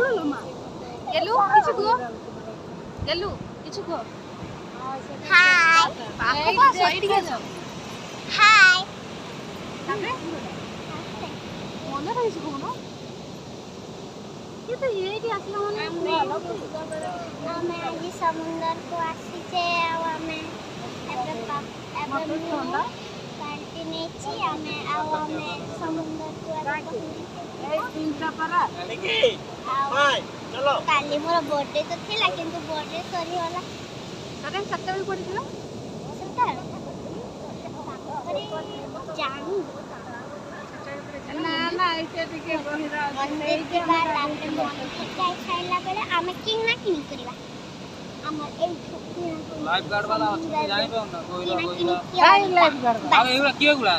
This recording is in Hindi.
गेलु किछु को गेलु किछु को हाय पाको बा सइडी के छ हाय ताके मने रहिस कोन ये तो एठी आसला मने हमें आज समुद्र को आसी छे हमें पार्टी नेची हमें समुद्र को आसी ए तीनटा परा हाय चलो काली मोर बर्थडे तो थिला किंतु बर्थडे सरी होला तके सत्ते भी पड़िला सत्ता जानी ना ना ऐसे टिके बहिरा मंदिर के बाहर आपने मंदिर जाय खाइला बेले आमे किन ना किन करबा हमर ए लाइफ गार्ड वाला जानि पाउन कोइला काई लाइफ गार्ड आ एगुला के गुला